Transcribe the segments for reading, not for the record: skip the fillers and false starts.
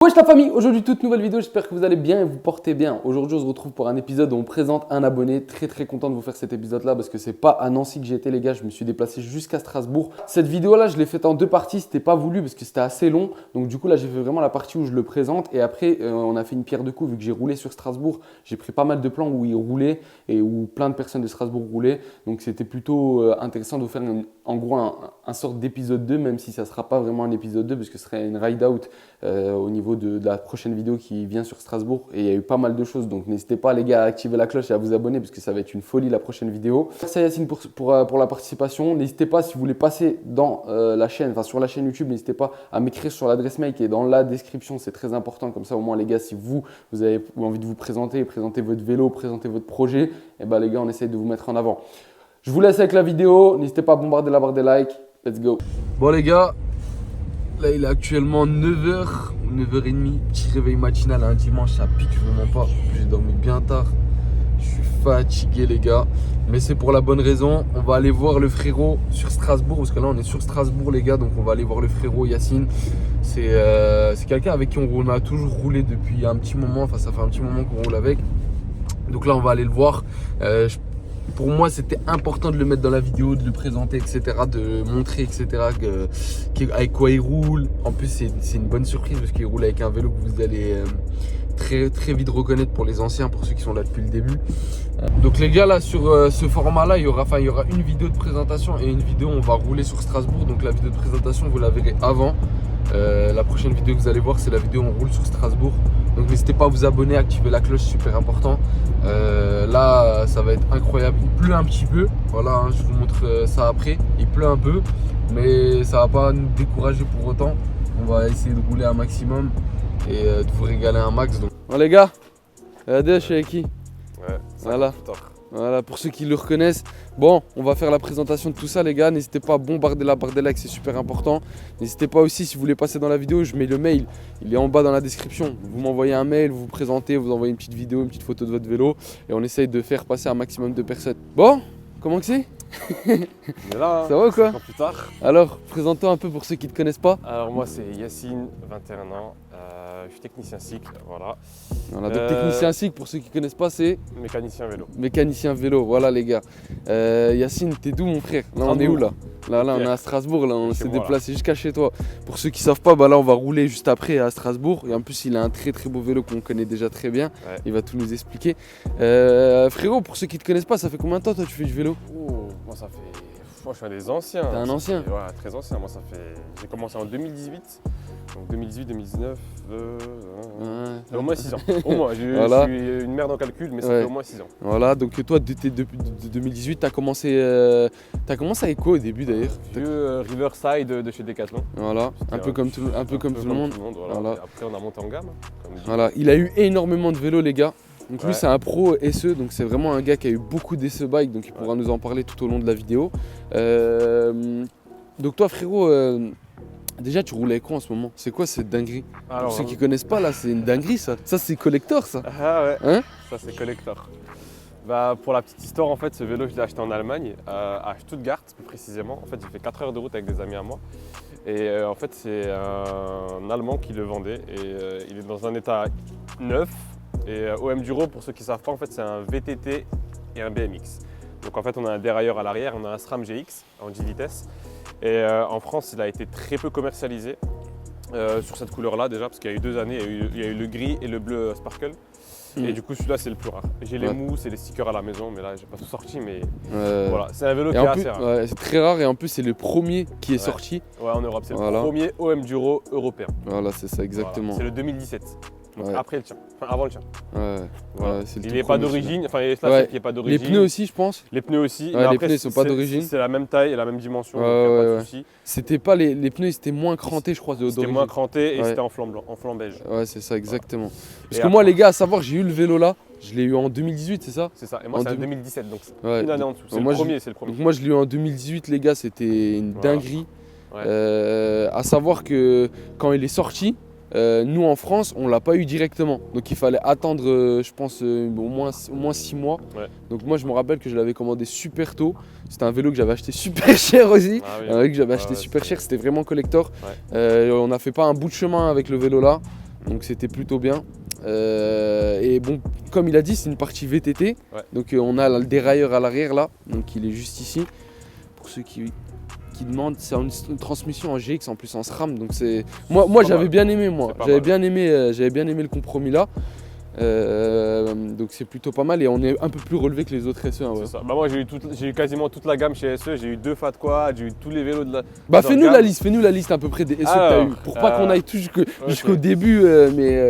Wesh la famille, aujourd'hui toute nouvelle vidéo, j'espère que vous allez bien et vous portez bien. Aujourd'hui on se retrouve pour un épisode où on présente un abonné. Très content de vous faire cet épisode là parce que c'est pas à Nancy que j'ai été les gars, je me suis déplacé jusqu'à Strasbourg. Cette vidéo là je l'ai faite en deux parties, c'était pas voulu parce que c'était assez long. Donc du coup là j'ai fait vraiment la partie où je le présente et après on a fait une pierre deux coups vu que j'ai roulé sur Strasbourg. J'ai pris pas mal de plans où il roulait et où plein de personnes de Strasbourg roulaient. Donc c'était plutôt intéressant de vous faire en gros un sorte d'épisode 2 même si ça sera pas vraiment un épisode 2 parce que ce serait une ride out au niveau de la prochaine vidéo qui vient sur Strasbourg et il y a eu pas mal de choses donc n'hésitez pas les gars à activer la cloche et à vous abonner parce que ça va être une folie la prochaine vidéo. Merci à Yacine pour la participation. N'hésitez pas si vous voulez passer dans la chaîne, enfin sur la chaîne YouTube, n'hésitez pas à m'écrire sur l'adresse mail qui est dans la description, c'est très important comme ça au moins les gars si vous avez envie de vous présenter votre vélo, présenter votre projet, et ben les gars on essaye de vous mettre en avant. Je vous laisse avec la vidéo, n'hésitez pas à bombarder la barre des likes, let's go. Bon les gars, là il est actuellement 9h, 9h30, petit réveil matinal un dimanche, ça pique vraiment pas. J'ai dormi bien tard, je suis fatigué les gars. Mais c'est pour la bonne raison, on va aller voir le frérot sur Strasbourg. Parce que là on est sur Strasbourg les gars, donc on va aller voir le frérot Yacine. C'est quelqu'un avec qui on a toujours roulé depuis un petit moment, enfin ça fait un petit moment qu'on roule avec. Donc là on va aller le voir. Pour moi, c'était important de le mettre dans la vidéo, de le présenter, etc., de montrer, etc., avec quoi il roule. En plus, c'est une bonne surprise parce qu'il roule avec un vélo que vous allez très vite reconnaître pour les anciens, pour ceux qui sont là depuis le début. Donc les gars, là, sur ce format-là, il y aura une vidéo de présentation et une vidéo où on va rouler sur Strasbourg. Donc la vidéo de présentation, vous la verrez avant. La prochaine vidéo que vous allez voir, c'est la vidéo où on roule sur Strasbourg. Donc n'hésitez pas à vous abonner, à activer la cloche, super important. Là, ça va être incroyable. Il pleut un petit peu, voilà, hein, je vous montre ça après. Il pleut un peu, mais ça va pas nous décourager pour autant. On va essayer de rouler un maximum et de vous régaler un max. Donc. Bon les gars, regardez, je suis avec qui? Ouais, voilà. Voilà, pour ceux qui le reconnaissent. Bon, on va faire la présentation de tout ça les gars. N'hésitez pas à bombarder la barre des likes, c'est super important. N'hésitez pas aussi, si vous voulez passer dans la vidéo, je mets le mail. Il est en bas dans la description. Vous m'envoyez un mail, vous vous présentez, vous envoyez une petite vidéo, une petite photo de votre vélo. Et on essaye de faire passer un maximum de personnes. Bon, comment que c'est? Là, ça va ou quoi? Plus tard. Alors, présente-toi un peu pour ceux qui ne te connaissent pas. Alors moi c'est Yacine, 21 ans, je suis technicien cycle, voilà. Voilà, donc technicien cycle, pour ceux qui ne connaissent pas, c'est mécanicien vélo. Mécanicien vélo, voilà les gars. Yacine, t'es d'où mon frère? Là on est où là? Là on est à Strasbourg, là on s'est déplacé jusqu'à chez toi. Pour ceux qui ne savent pas, bah là on va rouler juste après à Strasbourg. Et en plus il a un très beau vélo qu'on connaît déjà très bien. Ouais. Il va tout nous expliquer. Frérot, pour ceux qui ne te connaissent pas, ça fait combien de temps toi tu fais du vélo? Moi ça fait... Moi je suis un des anciens. T'es un ancien? Ouais, très ancien. Moi ça fait... J'ai commencé en 2018. Donc 2018, 2019, au moins 6 ans. Au moins, voilà. Je suis une merde en calcul, mais ça fait au moins 6 ans. Voilà, donc toi depuis 2018, t'as commencé avec quoi au début d'ailleurs? Riverside de chez Decathlon. Voilà, un peu comme tout le monde. Voilà. Et après on a monté en gamme. Voilà, il a eu énormément de vélos les gars. Donc lui c'est un pro SE, donc c'est vraiment un gars qui a eu beaucoup d'SE bike, donc il pourra nous en parler tout au long de la vidéo. Donc toi frérot, déjà tu roules avec quoi en ce moment? C'est quoi cette dinguerie? Alors, pour ceux qui connaissent pas là, c'est une dinguerie ça. Ça c'est collector ça. Ah ouais, hein? Ça c'est collector. Bah, pour la petite histoire, en fait, ce vélo je l'ai acheté en Allemagne, à Stuttgart plus précisément. En fait j'ai fait 4 heures de route avec des amis à moi. Et en fait c'est un Allemand qui le vendait et il est dans un état neuf. Et OM-Duro, pour ceux qui ne savent pas, en fait, c'est un VTT et un BMX. Donc en fait, on a un dérailleur à l'arrière, on a un SRAM GX en 10 vitesses. Et en France, il a été très peu commercialisé sur cette couleur-là déjà, parce qu'il y a eu 2 années, il y a eu le gris et le bleu Sparkle. Et du coup, celui-là, c'est le plus rare. J'ai les mousses et les stickers à la maison, mais là, j'ai pas tout sorti. Mais voilà, c'est un vélo qui est assez rare. Ouais, c'est très rare et en plus, c'est le premier qui est sorti. Ouais, en Europe, c'est le premier OM-Duro européen. Voilà, c'est ça, exactement. Voilà. C'est le 2017. Donc après le tien, enfin avant le tien. Voilà. Il n'est pas d'origine, enfin il n'est pas d'origine. Les pneus aussi je pense. Les pneus aussi, mais les pneus sont pas d'origine. C'est la même taille et la même dimension, donc il n'y a pas de souci. C'était pas les pneus, c'était moins cranté je crois d'origine. C'était moins cranté et c'était en flanc beige. Ouais c'est ça exactement. Parce que moi les gars, à savoir j'ai eu le vélo là, je l'ai eu en 2018 c'est ça? C'est ça, et moi c'est en 2017 donc une année en dessous, c'est le premier. Donc moi je l'ai eu en 2018 les gars, c'était une dinguerie. À savoir que quand il est sorti, nous en France on l'a pas eu directement, donc il fallait attendre je pense au moins 6 mois. Donc moi je me rappelle que je l'avais commandé super tôt, c'était un vélo que j'avais acheté super cher aussi, un vélo que j'avais acheté super cher, c'était vraiment collector. On a fait pas un bout de chemin avec le vélo là, donc c'était plutôt bien. Et bon, comme il a dit, c'est une partie VTT. Ouais. Donc on a le dérailleur à l'arrière là, donc il est juste ici. Pour ceux qui demandent, c'est une transmission en GX en plus en SRAM. Donc c'est moi j'avais bien aimé j'avais bien aimé le compromis là. Donc c'est plutôt pas mal et on est un peu plus relevé que les autres SE1. Ouais. C'est ça. Bah moi j'ai eu quasiment toute la gamme chez SE, j'ai eu 2 Fat Quad, j'ai eu tous les vélos de la. Bah fais-nous la liste à peu près des SE que t'as eu pour pas qu'on aille tout jusqu'au début.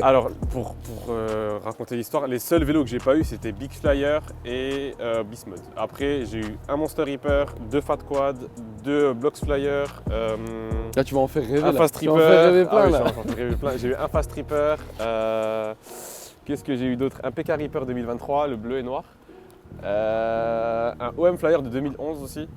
Alors pour raconter l'histoire, les seuls vélos que j'ai pas eu c'était Big Flyer et Bismuth. Après j'ai eu un Monster Reaper, 2 Fat Quad, 2 Blox Flyer. Là tu vas en faire rêver. Un là. Fast Tu vas en faire rêver plein, là. J'ai eu un Fast Reaper. Qu'est-ce que j'ai eu d'autre? Un PK Reaper 2023, le bleu et noir. Un OM Flyer de 2011 aussi.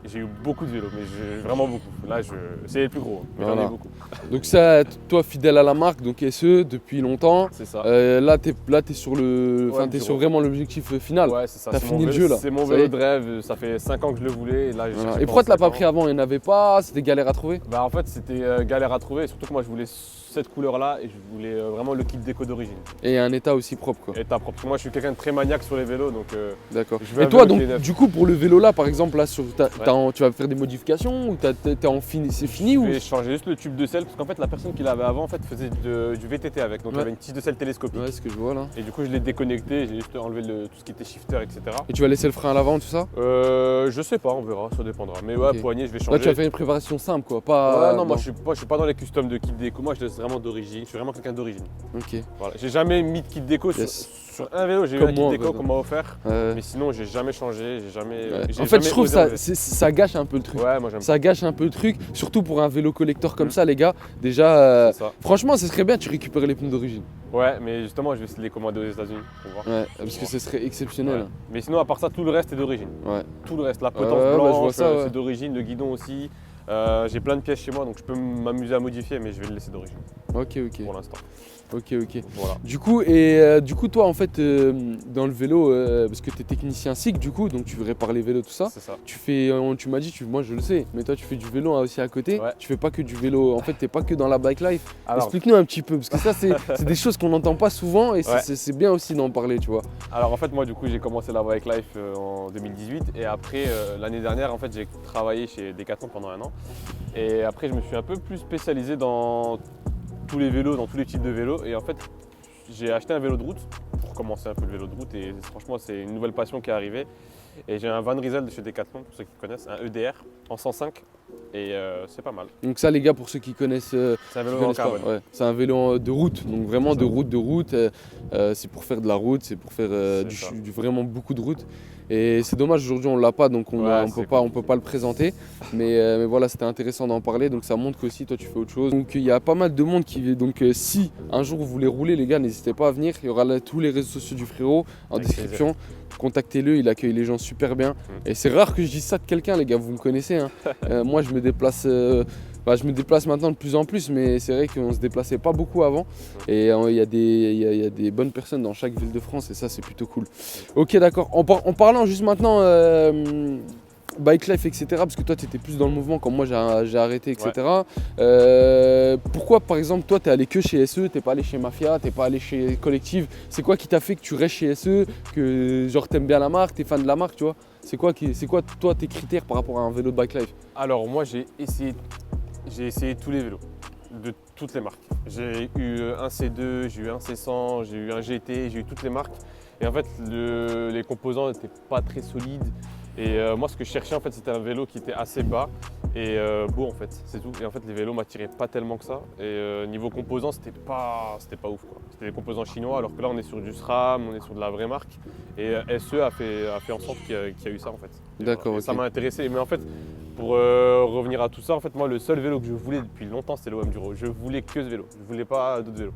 J'ai eu beaucoup de vélos, mais vraiment beaucoup. Là, c'est les plus gros, mais j'en ai eu beaucoup. Donc ça, toi fidèle à la marque, donc SE depuis longtemps. C'est ça. Là t'es sur sur vraiment l'objectif final. Ouais, c'est ça. T'as fini le jeu là. C'est mon vélo de rêve. Ça fait 5 ans que je le voulais. Et, là, et pourquoi tu l'as pas pris avant? Il n'y en avait pas? C'était galère à trouver? Bah en fait c'était galère à trouver. Surtout que moi je voulais cette couleur là et je voulais vraiment le kit déco d'origine. Et un état aussi propre quoi. État propre. Parce que moi je suis quelqu'un de très maniaque sur les vélos donc. D'accord. Et toi donc du coup pour le vélo là par exemple là tu vas faire des modifications ou c'est fini Je vais changer juste le tube de selle parce qu'en fait la personne qui l'avait avant en fait faisait du VTT avec donc il y avait une tige de selle télescopique. Ouais, ce que je vois là. Et du coup je l'ai déconnecté, j'ai juste enlevé tout ce qui était shifter etc. Et tu vas laisser le frein à l'avant tout ça? Je sais pas, on verra, ça dépendra. Mais ouais, poignée je vais changer. Là tu as fait une préparation simple quoi, pas. Ouais non moi je suis pas dans les customs de kit déco, moi je laisse vraiment d'origine, je suis vraiment quelqu'un d'origine. Ok. Voilà. J'ai jamais mis de kit déco sur un vélo, j'ai eu un kit déco qu'on m'a offert. Mais sinon j'ai jamais changé, j'ai jamais. En fait je trouve ça gâche un peu le truc. Ouais moi j'aime. Ça gâche un peu le truc, surtout pour un vélo collector comme ça les gars. Déjà franchement ce serait bien tu récupérer les pneus d'origine. Ouais mais justement je vais essayer de les commander aux États-Unis pour voir. Ouais parce que ce serait exceptionnel. Ouais. Mais sinon à part ça tout le reste est d'origine. Ouais. Tout le reste, la potence blanche, c'est d'origine, le guidon aussi. J'ai plein de pièces chez moi donc je peux m'amuser à modifier mais je vais le laisser d'origine. Ok. Pour l'instant. Ok. Voilà. Du coup toi en fait dans le vélo parce que tu es technicien SIG du coup donc tu répares les vélos tout ça. C'est ça. Tu m'as dit moi je le sais mais toi tu fais du vélo aussi à côté. Ouais. Tu fais pas que du vélo en fait t'es pas que dans la bike life. Alors, explique-nous un petit peu parce que ça c'est des choses qu'on n'entend pas souvent et c'est bien aussi d'en parler tu vois. Alors en fait moi du coup j'ai commencé la bike life en 2018 et après l'année dernière en fait j'ai travaillé chez Decathlon pendant 1 an et après je me suis un peu plus spécialisé dans tous les vélos, dans tous les types de vélos et en fait j'ai acheté un vélo de route pour commencer un peu le vélo de route et franchement c'est une nouvelle passion qui est arrivée et j'ai un Van Rysel de chez Decathlon pour ceux qui connaissent, un EDR en 105 et c'est pas mal. Donc ça les gars pour ceux qui connaissent, c'est un vélo en carbone. Ouais, c'est un vélo de route, donc vraiment de route, c'est pour faire de la route, c'est pour faire vraiment beaucoup de route. Et c'est dommage aujourd'hui on l'a pas donc on peut pas le présenter. Mais voilà c'était intéressant d'en parler donc ça montre qu'aussi toi tu fais autre chose. Donc il y a pas mal de monde qui vient. Donc si un jour vous voulez rouler les gars n'hésitez pas à venir. Il y aura tous les réseaux sociaux du frérot en description. Contactez-le, il accueille les gens super bien. Et c'est rare que je dise ça de quelqu'un les gars, vous me connaissez. Hein. Moi je me déplace. Je me déplace maintenant de plus en plus, mais c'est vrai qu'on se déplaçait pas beaucoup avant. Et il y a des bonnes personnes dans chaque ville de France et ça c'est plutôt cool. Ok d'accord, en parlant juste maintenant bike life etc. parce que toi tu étais plus dans le mouvement comme moi j'ai arrêté etc. Pourquoi par exemple toi t'es allé que chez SE, t'es pas allé chez Mafia, t'es pas allé chez Collective? C'est quoi qui t'a fait que tu restes chez SE, que genre t'aimes bien la marque, t'es fan de la marque tu vois? C'est quoi toi tes critères par rapport à un vélo de bike life? Alors moi j'ai essayé tous les vélos, de toutes les marques. J'ai eu un C2, j'ai eu un C100, j'ai eu un GT, j'ai eu toutes les marques. Et en fait, les composants n'étaient pas très solides. Et moi, ce que je cherchais, en fait, c'était un vélo qui était assez bas et beau, en fait, c'est tout. Et en fait, les vélos m'attiraient pas tellement que ça. Et niveau composants, c'était pas ouf, quoi. C'était des composants chinois, alors que là, on est sur du SRAM, on est sur de la vraie marque. Et SE a fait en sorte qu'il y a eu ça, en fait. D'accord. Et ça m'a intéressé. Mais en fait, pour revenir à tout ça, en fait, moi, le seul vélo que je voulais depuis longtemps, c'était l'OM Duro. Je voulais que ce vélo. Je voulais pas d'autres vélos.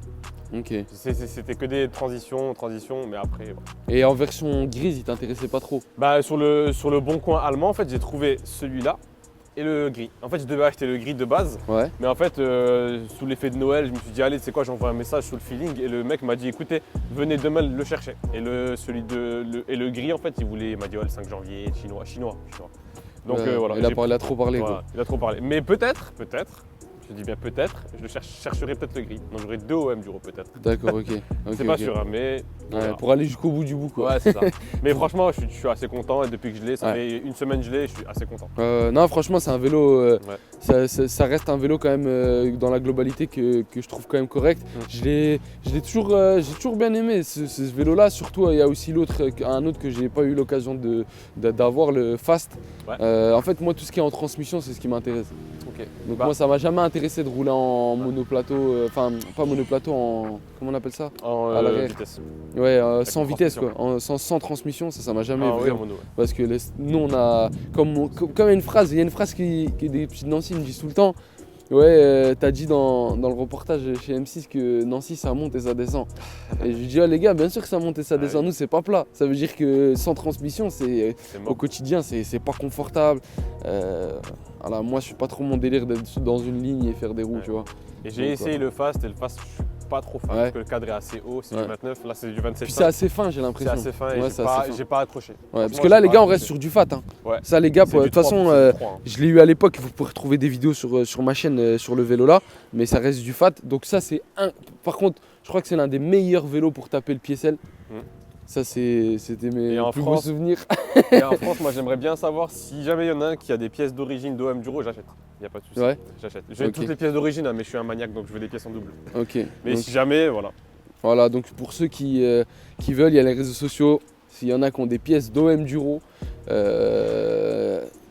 Ok. C'était que des transitions, mais après. Voilà. Et en version grise, il t'intéressait pas trop? Bah sur le bon coin allemand, en fait, j'ai trouvé celui-là et le gris. En fait, je devais acheter le gris de base, mais en fait, sous l'effet de Noël, je me suis dit allez, c'est quoi, j'envoie un message sur le feeling et le mec m'a dit écoutez, venez demain le chercher. Et le gris, en fait, il m'a dit le 5 janvier, chinois. Donc voilà. Il a trop parlé voilà, quoi. Il a trop parlé. Mais peut-être, Je dis bien peut-être, chercherai peut-être le gris. Donc j'aurai 2 OM Duro peut-être. D'accord, ok. C'est pas sûr, hein, mais. Ouais, pour aller jusqu'au bout du bout, quoi. Ouais, c'est ça. Mais franchement, je suis assez content et depuis que je l'ai, ça fait une semaine que je l'ai, je suis assez content. Non, franchement, c'est un vélo. Ça reste un vélo quand même dans la globalité que je trouve quand même correct. J'ai toujours bien aimé ce vélo-là. Surtout, il y a aussi un autre que j'ai pas eu l'occasion d'avoir, le Fast. En fait, moi, tout ce qui est en transmission, c'est ce qui m'intéresse. Okay. Donc moi, ça m'a jamais intéressé de rouler en monoplateau, enfin pas monoplateau, en comment on appelle ça, à l'arrière. Vitesse. Ouais, sans vitesse quoi, sans transmission, ça m'a jamais vraiment. Oui, parce que nous on a, comme il y a une phrase qui est des petits Nancy me disent tout le temps. Ouais, t'as dit dans le reportage chez M6 que Nancy ça monte et ça descend. Et je lui dis, les gars, bien sûr que ça monte et ça descend, nous c'est pas plat. Ça veut dire que sans transmission, au quotidien, c'est pas confortable. Voilà, moi je suis pas trop mon délire d'être dans une ligne et faire des roues, tu vois. Et j'ai essayé le Fast et le Fast, je suis pas trop fan parce que le cadre est assez haut, c'est du 29, là c'est du 27. Puis c'est assez fin, j'ai l'impression. C'est assez fin et j'ai pas accroché. Ouais, parce que là les gars on reste sur du fat. Hein. Ouais. Ça les gars, de toute façon, je l'ai eu à l'époque, vous pourrez retrouver des vidéos sur ma chaîne sur le vélo là, mais ça reste du fat. Donc ça c'est par contre, je crois que c'est l'un des meilleurs vélos pour taper le piécelle. Ça c'était mes plus beaux souvenirs. Et en France, moi j'aimerais bien savoir si jamais il y en a un qui a des pièces d'origine d'OM Duro, j'achète. Il n'y a pas de souci. Ouais. J'achète. J'ai toutes les pièces d'origine, mais je suis un maniaque donc je veux des pièces en double. Ok. Mais donc, si jamais, voilà. Voilà, donc pour ceux qui veulent, il y a les réseaux sociaux. S'il y en a qui ont des pièces d'OM Duro,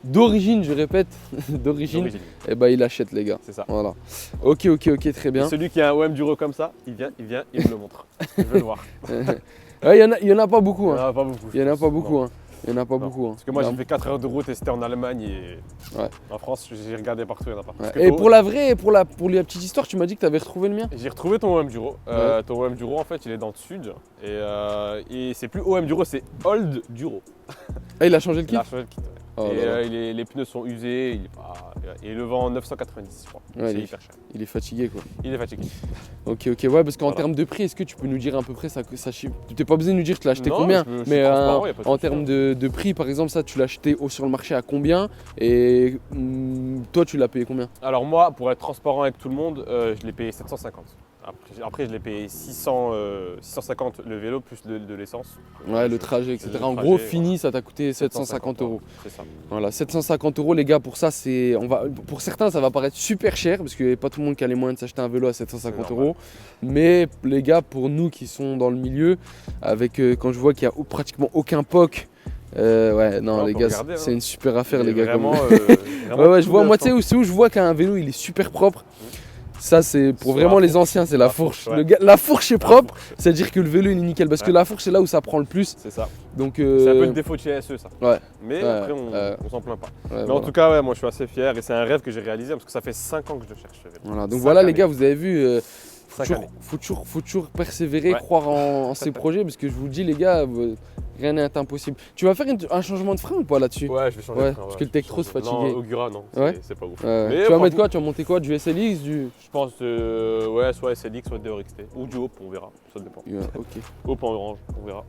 d'origine, je répète, d'origine, et bah il achète les gars. C'est ça. Voilà. Ok, très bien. Et celui qui a un OM Duro comme ça, il vient, il me le montre. Je veux le voir. Il y en a pas beaucoup. Il n'y en a pas beaucoup. Il y en a pas beaucoup. Hein. Il n'y en a pas beaucoup. Hein. Parce que moi j'ai fait 4 heures de route et c'était en Allemagne et en France j'ai regardé partout, il n'y en a pas. Et pour la petite histoire, tu m'as dit que tu avais retrouvé le mien. J'ai retrouvé ton OM Duro. Ton OM Duro en fait il est dans le sud et c'est plus OM Duro, c'est Old Duro. Ah, il a changé le kit. Il a changé le kit. Oh les pneus sont usés, il le vend 990 je crois. C'est hyper cher. Il est fatigué quoi. Il est fatigué. Ok, ouais, parce qu'en termes de prix, est-ce que tu peux nous dire à peu près ça chiffre? Tu n'es pas besoin de nous dire que tu l'as acheté combien, mais en termes de prix, par exemple, ça tu l'as acheté sur le marché à combien et toi tu l'as payé combien? Alors moi, pour être transparent avec tout le monde, je l'ai payé 750. Après je l'ai payé 650 le vélo plus de l'essence. Ouais, le trajet, etc. En gros, fini, ça t'a coûté 750 €. C'est ça. Voilà, 750 € les gars, pour ça, pour certains, ça va paraître super cher parce qu'il n'y a pas tout le monde qui a les moyens de s'acheter un vélo à 750 €. Mais les gars, pour nous qui sont dans le milieu, avec quand je vois qu'il n'y a pratiquement aucun POC, les gars, c'est une super affaire, les gars. Vraiment, ouais, je vois, moi, tu sais où je vois qu'un vélo il est super propre. Ça, c'est pour vraiment les anciens, c'est la fourche. La fourche est propre, c'est-à-dire que le vélo il est nickel. Parce que la fourche, c'est là où ça prend le plus. C'est ça. Donc, c'est un peu le défaut de chez SE, ça. Ouais. Mais après, on s'en plaît pas. Mais voilà. En tout cas, moi je suis assez fier et c'est un rêve que j'ai réalisé parce que ça fait 5 ans que je cherche ce vélo. Voilà, donc voilà, les gars, vous avez vu. Faut toujours persévérer, croire en ses projets parce que je vous dis les gars, rien n'est impossible. Tu vas faire un changement de frein ou pas là-dessus? Ouais, je vais changer de frein. Parce que le Tektro se fatigué. Non, Ogura non, c'est pas ouf. Mais tu vas mettre quoi? Tu vas monter quoi? Du SLX? Je pense soit SLX, soit DRXT ou du Hope, on verra, ça dépend. Ok. Hope en orange, on verra.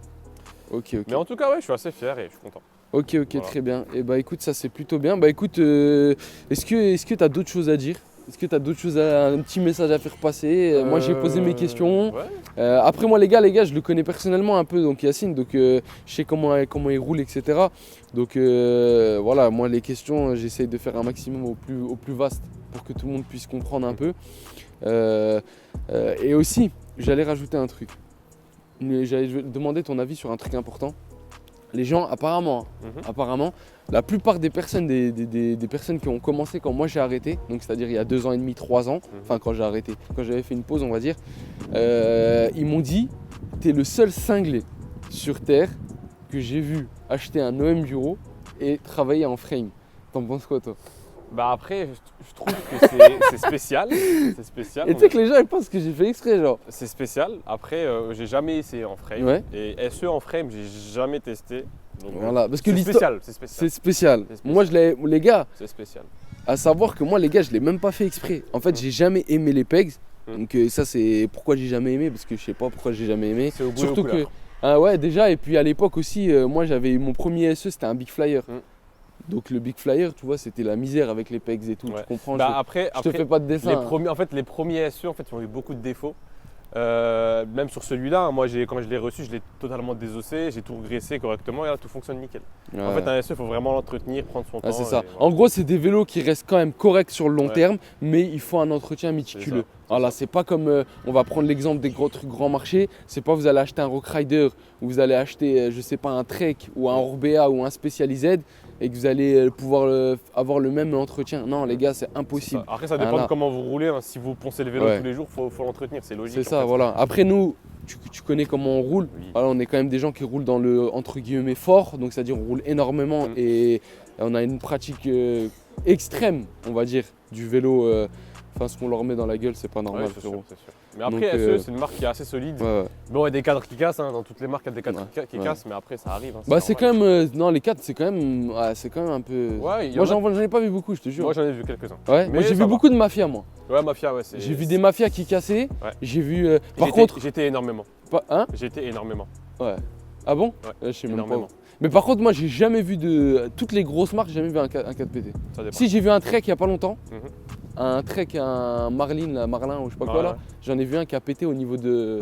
Ok. Mais en tout cas, je suis assez fier et je suis content. Ok, voilà. Très bien. Et bah écoute, ça c'est plutôt bien. Bah écoute, est-ce que tu as d'autres choses à dire? Est-ce que tu as d'autres choses, un petit message à faire passer? Moi j'ai posé mes questions. Après moi les gars, je le connais personnellement un peu, donc Yacine, donc je sais comment il roule, etc. Donc voilà, moi les questions, j'essaye de faire un maximum au plus vaste pour que tout le monde puisse comprendre un peu. Et aussi, j'allais rajouter un truc. J'allais demander ton avis sur un truc important. Les gens, apparemment, la plupart des personnes, des personnes qui ont commencé quand moi j'ai arrêté, donc c'est-à-dire il y a 2 ans et demi, 3 ans, enfin quand j'ai arrêté, quand j'avais fait une pause on va dire, ils m'ont dit, t'es le seul cinglé sur Terre que j'ai vu acheter un OM Duro et travailler en frame. T'en penses quoi toi? Bah après, je trouve que c'est spécial. C'est spécial. Et tu sais que les gens ils pensent que j'ai fait exprès genre. C'est spécial. Après, j'ai jamais essayé en frame. Et SE en frame, j'ai jamais testé. Donc, voilà, parce que c'est spécial. Moi les gars. C'est spécial. À savoir que moi les gars, je l'ai même pas fait exprès. En fait, j'ai jamais aimé les pegs. Donc ça c'est pourquoi j'ai jamais aimé, parce que je sais pas pourquoi j'ai jamais aimé. Surtout que ouais déjà, et puis à l'époque aussi, moi j'avais eu mon premier SE, c'était un Big Flyer. Donc le Big Flyer, tu vois, c'était la misère avec les pegs et tout. Ouais. Tu comprends? Bah, je après, te fais pas de dessin. les premiers SE, en fait, ils ont eu beaucoup de défauts. Même sur celui-là, hein, moi quand je l'ai reçu, je l'ai totalement désossé, j'ai tout regraissé correctement et là tout fonctionne nickel. Ouais. En fait, un SE, il faut vraiment l'entretenir, prendre son temps. C'est ça. Et voilà. En gros, c'est des vélos qui restent quand même corrects sur le long Ouais. terme, mais il faut un entretien méticuleux. Voilà, c'est pas comme, on va prendre l'exemple des gros trucs grand marché, c'est pas vous allez acheter un Rock Rider ou vous allez acheter, je sais pas, un Trek ou un Orbea ou un Specialized et que vous allez pouvoir avoir le même entretien. Non, les gars, c'est impossible. Après, ça dépend de comment vous roulez. Hein. Si vous poncez le vélo Ouais. tous les jours, il faut l'entretenir, c'est logique. C'est ça, voilà. Après, nous, tu connais comment on roule. Oui. Voilà, on est quand même des gens qui roulent dans le entre guillemets fort, donc c'est-à-dire on roule énormément et on a une pratique extrême, on va dire, du vélo. Enfin, ce qu'on leur met dans la gueule, c'est pas normal, Ouais, c'est frérot. sûr. Mais après, Donc, SE, c'est une marque qui est assez solide. Ouais. Bon, il y a des cadres qui cassent, hein. Dans toutes les marques, il y a des cadres qui Ouais. cassent, mais après, ça arrive. Hein, Bah, c'est quand normal. même. Non, les 4, c'est quand même un peu. Ouais, il y Moi, en a- j'en ai pas vu beaucoup, je te jure. Moi, j'en ai vu quelques-uns. Ouais, moi, Mais j'ai ça vu va. beaucoup de mafias, moi. Ouais, Mafia, ouais. J'ai vu des mafias qui cassaient. Ouais. J'ai vu. Par contre. J'étais énormément. Hein? J'étais énormément. Ouais. Ah bon? Ouais, Je sais même pas. énormément. Mais par contre, moi, j'ai jamais vu de. Toutes les grosses marques, j'ai jamais vu un 4 PT. Ça dépend. Si, j'ai vu un Trek il y a pas longtemps. Mhm. Un Trek, un Marlin, là, Marlin ou je sais pas quoi Ouais, là. ouais. J'en ai vu un qui a pété au niveau de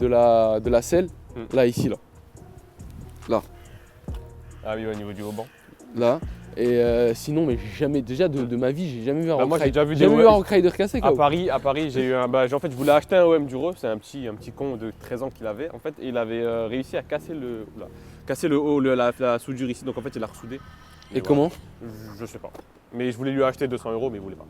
la selle. Là, ici, là. Ah oui, au niveau du haut-banc. Là. Et sinon, mais j'ai jamais. Déjà, de ma vie, j'ai jamais vu un Bah, moi, j'ai Rock déjà vu Rider. des J'ai jamais vu un OM. Rock Rider cassé, À quoi. Paris, j'ai eu un. Bah, en fait, je voulais acheter un OM Duro. C'est un petit con de 13 ans qu'il avait. En fait, et il avait réussi à casser le haut, la soudure ici. Donc, en fait, il a ressoudé. Et voilà. comment? Je sais pas. Mais je voulais lui acheter 200 €, mais il voulait pas.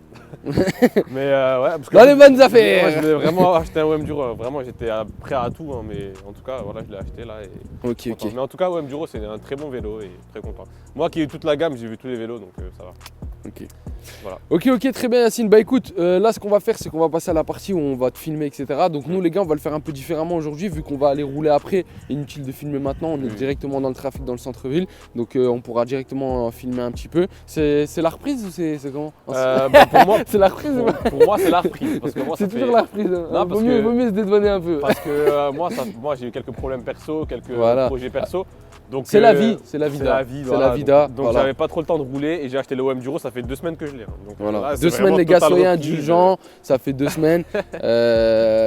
Mais ouais, parce que Dans les bonnes moi, affaires. je voulais vraiment acheter un OM Duro. Vraiment, j'étais prêt à tout. Hein, mais en tout cas, voilà, je l'ai acheté là. Et Ok, content. ok. Mais en tout cas, OM Duro, c'est un très bon vélo et très content. Moi qui ai eu toute la gamme, j'ai vu tous les vélos, donc ça va. Ok. Voilà. Ok, très bien Yacine. Bah écoute, là ce qu'on va faire, c'est qu'on va passer à la partie où on va te filmer, etc. Donc nous les gars, on va le faire un peu différemment aujourd'hui, vu qu'on va aller rouler après. Inutile de filmer maintenant, on est Oui. directement dans le trafic, dans le centre-ville. Donc on pourra directement filmer un petit peu. C'est la reprise ou c'est comment? Bah, pour moi, C'est la reprise ou pas? pour moi, c'est la reprise. Parce que moi, ça C'est toujours fait- la reprise. Hein. parce Vaut mieux se dédouaner un peu. Parce que moi j'ai eu quelques problèmes perso, quelques Voilà. projets perso. Donc, C'est la vie, c'est la C'est vida. la vie, C'est voilà. la vida. Donc voilà. j'avais pas trop le temps de rouler et j'ai acheté le OM Duro, ça fait 2 semaines que je l'ai. Hein. Donc, Voilà. là, c'est 2 semaines vraiment les gars, totale soyez reprise. indulgents, ça fait 2 semaines.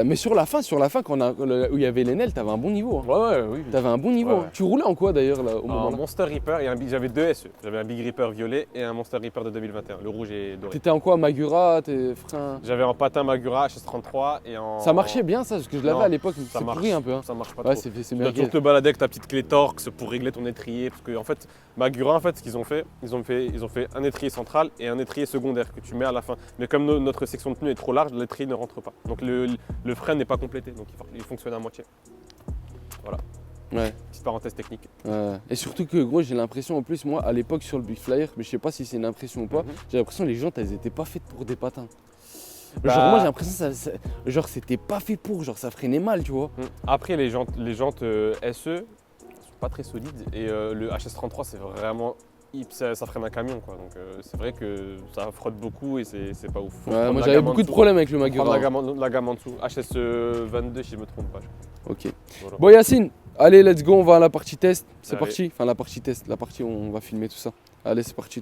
Mais sur la fin, où il y avait les Nel, t'avais un bon niveau. Hein. Oui. T'avais un bon niveau. Ouais, hein. ouais. Tu roulais en quoi d'ailleurs là, au moment Un là? Monster Reaper, j'avais 2 SE. J'avais un Big Reaper violet et un Monster Reaper de 2021, le rouge et doré. T'étais en quoi? Magura, tes freins? J'avais un patin Magura HS33 et en. Ça marchait bien ça, parce que je l'avais Non, à l'époque, mais ça c'est marche. pourri un peu. Hein. Ça marche pas Ouais, trop. c'est Tu dois merguez. toujours te balader avec ta petite clé Torx pour régler ton étrier. Parce que en fait, Magura, en fait, ce qu'ils ont fait, ils ont fait un étrier central et un étrier secondaire que tu mets à la fin. Mais comme notre section de pneu est trop large, l'étrier ne rentre pas. Donc le frein n'est pas complété, donc il fonctionne à moitié. Voilà, Ouais. petite parenthèse technique. Et surtout que gros, j'ai l'impression en plus, moi à l'époque sur le Big Flyer, mais je sais pas si c'est une impression ou pas, Mhm. j'ai l'impression que les jantes elles étaient pas faites pour des patins. Bah- Genre moi j'ai l'impression que genre c'était pas fait pour, genre ça freinait mal, tu vois. Après, les jantes SE sont pas très solides et le HS33, c'est vraiment. Ça freine un camion quoi, donc c'est vrai que ça frotte beaucoup et c'est pas ouf. Faut Ouais, prendre moi la j'avais gamme en beaucoup de dessous. problèmes avec le Faut prendre Magura. la gamme en dessous, HS22 si je me trompe pas. Ok. Voilà. Bon Yacine, allez let's go, on va à la partie test. C'est Allez. parti. Enfin la partie test, la partie où on va filmer tout ça. Allez c'est parti.